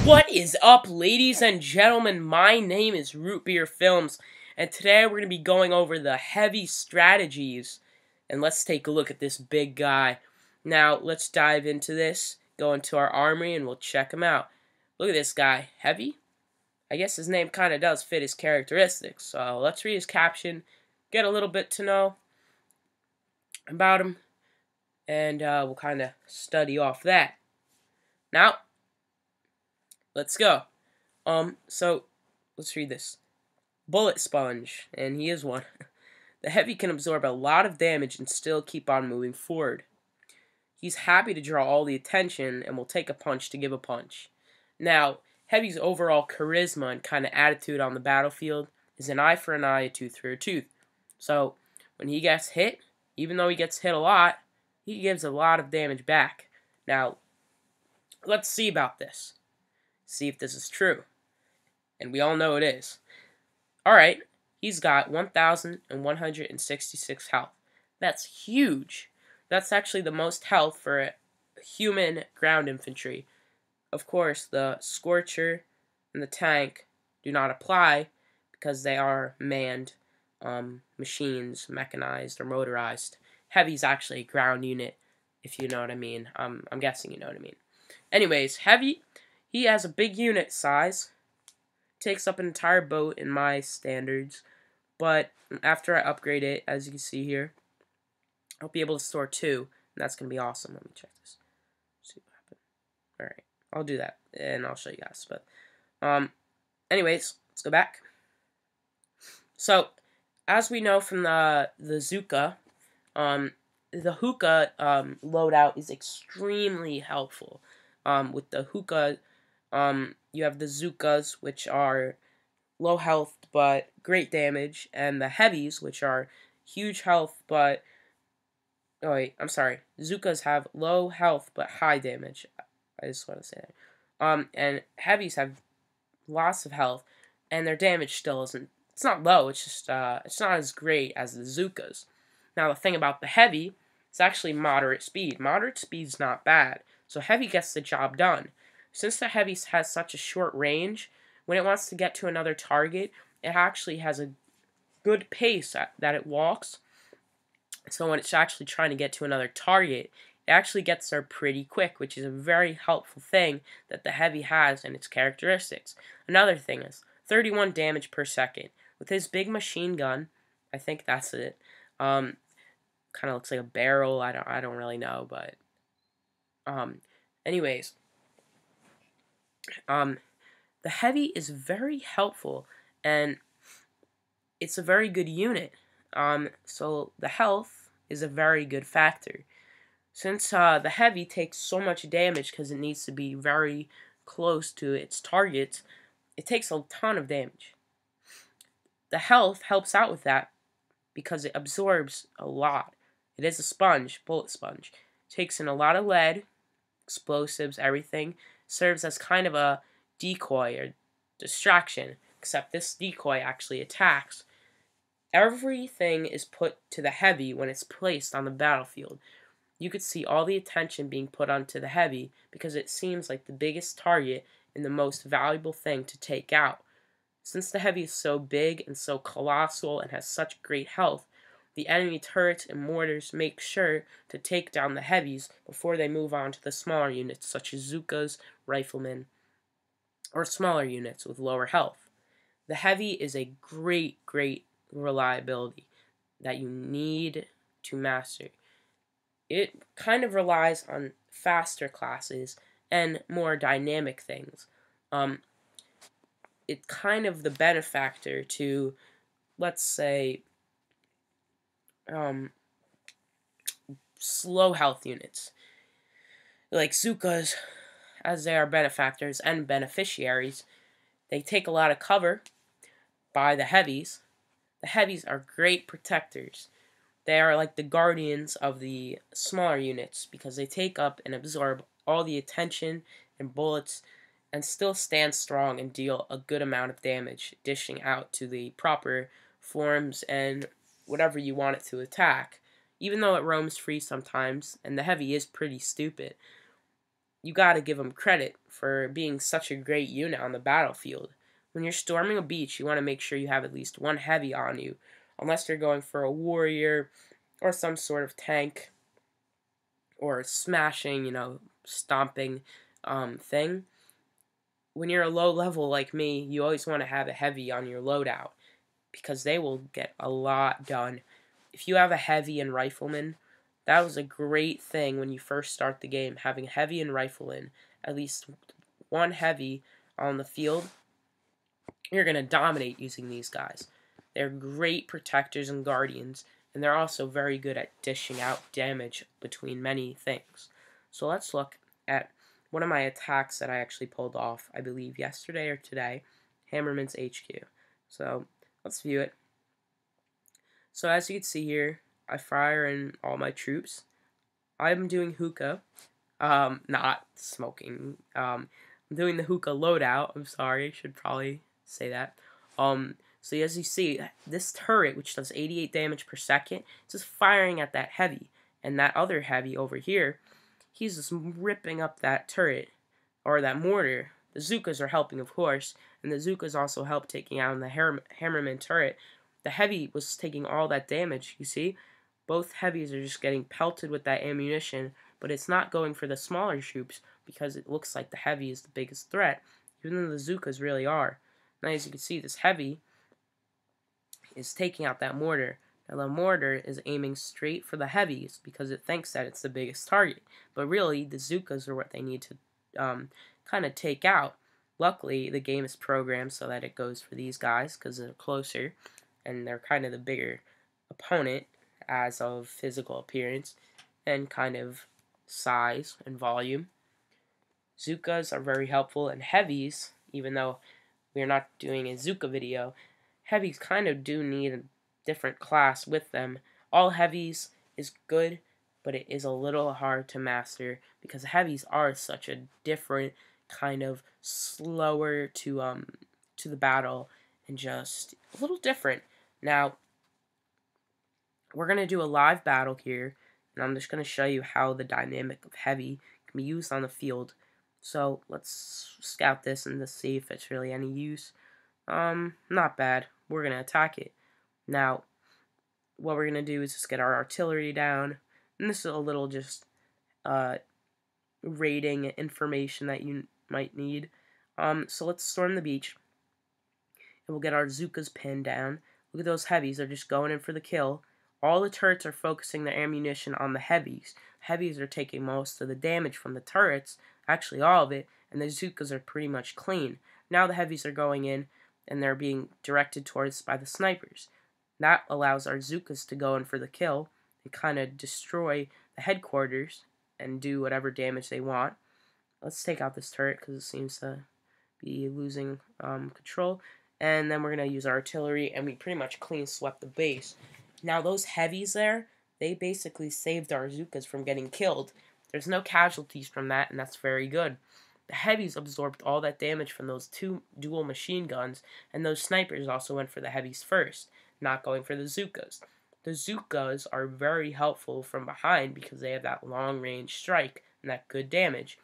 What is up, ladies and gentlemen? My name is Root Beer Films, and today we're going to be going over the heavy strategies. And let's take a look at this big guy. Now, let's dive into this, go into our armory, and we'll check him out. Look at this guy. Heavy? I guess his name kind of does fit his characteristics. So let's read his caption, get a little bit to know about him, and we'll kind of study off that. Now, let's go. So let's read this. Bullet Sponge, and he is one. The heavy can absorb a lot of damage and still keep on moving forward. He's happy to draw all the attention and will take a punch to give a punch. Now, Heavy's overall charisma and kind of attitude on the battlefield is an eye for an eye, a tooth for a tooth. So, when he gets hit, even though he gets hit a lot, he gives a lot of damage back. Now, let's see about this. See if this is true. And we all know it is. Alright, he's got 1,166 health. That's huge. That's actually the most health for a human ground infantry. Of course, the Scorcher and the Tank do not apply because they are manned machines, mechanized or motorized. Heavy's actually a ground unit, if you know what I mean. I'm guessing you know what I mean. Anyways, Heavy, he has a big unit size. Takes up an entire boat in my standards. But after I upgrade it, as you can see here, I'll be able to store 2. And that's going to be awesome. Let me check this. See what happened. Alright, I'll do that. And I'll show you guys. But, anyways, let's go back. So, as we know from the Zuka, the Hookah loadout is extremely helpful. With the Hookah, you have the Zukas, which are low health but great damage, and the Heavies, which are huge health but... Oh wait, I'm sorry. Zukas have low health but high damage. I just want to say that. And Heavies have lots of health, and their damage still isn't... It's not low, it's just, it's not as great as the Zukas. Now, the thing about the Heavy, it's actually moderate speed. Moderate speed's not bad, so Heavy gets the job done. Since the Heavy has such a short range, when it wants to get to another target, it actually has a good pace that it walks. So when it's actually trying to get to another target, it actually gets there pretty quick, which is a very helpful thing that the Heavy has in its characteristics. Another thing is 31 damage per second. With his big machine gun, I think that's it. Kind of looks like a barrel. I don't really know, but anyways, the Heavy is very helpful, and it's a very good unit. So the health is a very good factor. Since the Heavy takes so much damage because it needs to be very close to its targets, it takes a ton of damage. The health helps out with that because it absorbs a lot. It is a sponge, bullet sponge. It takes in a lot of lead, explosives, everything. Serves as kind of a decoy or distraction, except this decoy actually attacks. Everything is put to the Heavy when it's placed on the battlefield. You could see all the attention being put onto the Heavy because it seems like the biggest target and the most valuable thing to take out. Since the Heavy is so big and so colossal and has such great health, the enemy turrets and mortars make sure to take down the Heavies before they move on to the smaller units such as Zukas, Riflemen, or smaller units with lower health. The Heavy is a great reliability that you need to master. It kind of relies on faster classes and more dynamic things. It's kind of the benefactor to, let's say, slow health units. Like Zukas, as they are benefactors and beneficiaries, they take a lot of cover by the Heavies. The Heavies are great protectors. They are like the guardians of the smaller units because they take up and absorb all the attention and bullets and still stand strong and deal a good amount of damage, dishing out to the proper forms and whatever you want it to attack. Even though it roams free sometimes, and the Heavy is pretty stupid, you gotta give them credit for being such a great unit on the battlefield. When you're storming a beach, you want to make sure you have at least one heavy on you, unless you're going for a warrior or some sort of tank or smashing, stomping thing. When you're a low level like me, you always want to have a heavy on your loadout because they will get a lot done. If you have a heavy and rifleman, that was a great thing when you first start the game, having heavy and rifleman, at least one heavy on the field. You're going to dominate using these guys. They're great protectors and guardians, and they're also very good at dishing out damage between many things. So let's look at one of my attacks that I actually pulled off, I believe yesterday or today, Hammerman's HQ. So let's view it. So as you can see here, I fire in all my troops. I'm doing hookah, not smoking. I'm doing the hookah loadout. I'm sorry, should probably say that. So as you see, this turret, which does 88 damage per second, is just firing at that heavy. And that other heavy over here, he's just ripping up that turret, or that mortar. The Zookas are helping, of course, and the Zookas also help taking out the Hammerman turret. The heavy was taking all that damage, you see? Both heavies are just getting pelted with that ammunition, but it's not going for the smaller troops because it looks like the heavy is the biggest threat, even though the Zookas really are. Now, as you can see, this heavy is taking out that mortar. Now, the mortar is aiming straight for the heavies because it thinks that it's the biggest target. But really, the Zookas are what they need to kind of take out. Luckily, the game is programmed so that it goes for these guys because they're closer and they're kind of the bigger opponent as of physical appearance and kind of size and volume. Zookas are very helpful, and heavies, even though we're not doing a Zooka video, heavies kind of do need a different class with them. All heavies is good, but it is a little hard to master because heavies are such a different kind of slower to the battle and just a little different. Now, we're going to do a live battle here, and I'm just going to show you how the dynamic of heavy can be used on the field. So let's scout this and let's see if it's really any use. Not bad. We're going to attack it. Now, what we're going to do is just get our artillery down, and this is a little just rating information that you might need. So let's storm the beach, and we'll get our Zookas pinned down. Look at those heavies, they're just going in for the kill. All the turrets are focusing their ammunition on the heavies. Heavies are taking most of the damage from the turrets, actually all of it, and the Zookas are pretty much clean. Now the heavies are going in, and they're being directed towards by the snipers. That allows our Zookas to go in for the kill and kind of destroy the headquarters and do whatever damage they want. Let's take out this turret because it seems to be losing control. And then we're going to use our artillery, and we pretty much clean swept the base. Now those heavies there, they basically saved our Zookas from getting killed. There's no casualties from that, and that's very good. The heavies absorbed all that damage from those two dual machine guns, and those snipers also went for the heavies first, not going for the Zookas. The Zookas are very helpful from behind because they have that long-range strike and that good damage.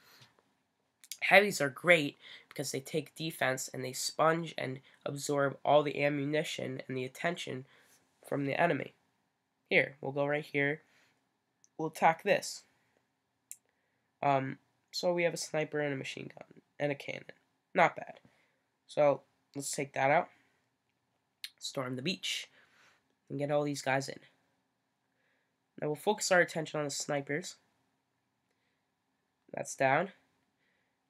Heavies are great because they take defense and they sponge and absorb all the ammunition and the attention from the enemy. Here, we'll go right here. We'll attack this. So we have a sniper and a machine gun and a cannon. Not bad. So let's take that out. Storm the beach and get all these guys in. Now we'll focus our attention on the snipers. That's down.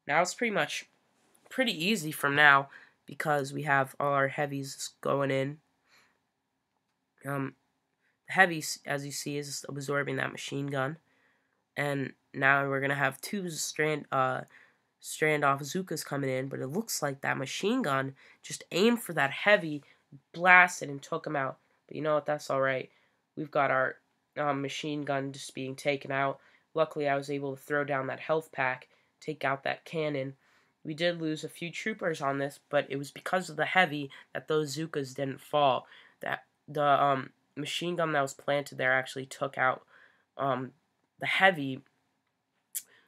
Now it's pretty easy from now because we have all our heavies going in. The heavies, as you see, is absorbing that machine gun, and now we're gonna have two standoff Zookas coming in. But it looks like that machine gun just aimed for that heavy, blasted, and took him out. But you know what? That's all right. We've got our machine gun just being taken out. Luckily, I was able to throw down that health pack, take out that cannon. We did lose a few troopers on this, but it was because of the heavy that those Zookas didn't fall. That the machine gun that was planted there actually took out the heavy.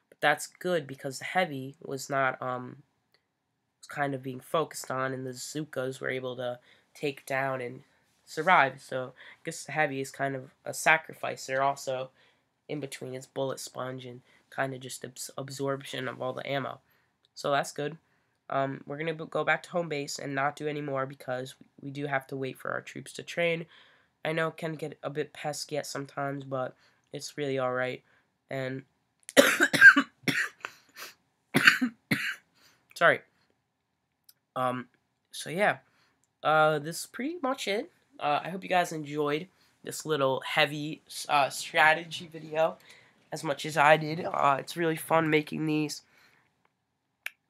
But that's good because the heavy was not was kind of being focused on, and the Zukas were able to take down and survive. So I guess the heavy is kind of a sacrifice. They're also in between its bullet sponge and kind of just absorption of all the ammo. So that's good. We're going to go back to home base and not do any more because we do have to wait for our troops to train. I know it can get a bit pesky at sometimes, but it's really alright. And sorry. So yeah. This is pretty much it. I hope you guys enjoyed this little heavy strategy video as much as I did. It's really fun making these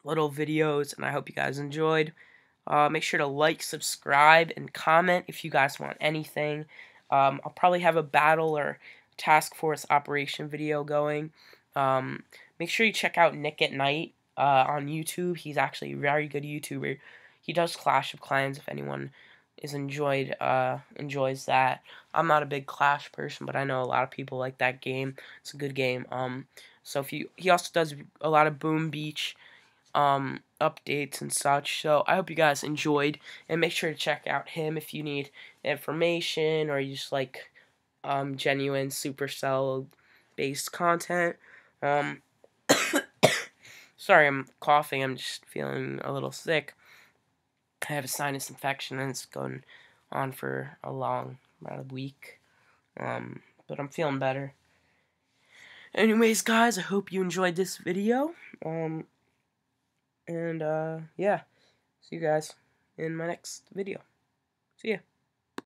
little videos, and I hope you guys enjoyed. Make sure to like, subscribe, and comment if you guys want anything. I'll probably have a battle or task force operation video going. Make sure you check out Nick at Night on YouTube. He's actually a very good YouTuber. He does Clash of Clans if anyone is enjoys that. I'm not a big Clash person, but I know a lot of people like that game. It's a good game. So he also does a lot of Boom Beach updates and such. So I hope you guys enjoyed, and make sure to check out him if you need information or you just like genuine Supercell based content. Sorry, I'm coughing. I'm just feeling a little sick. I have a sinus infection and it's going on for about a week. But I'm feeling better. Anyways, guys, I hope you enjoyed this video. Yeah, see you guys in my next video. See ya.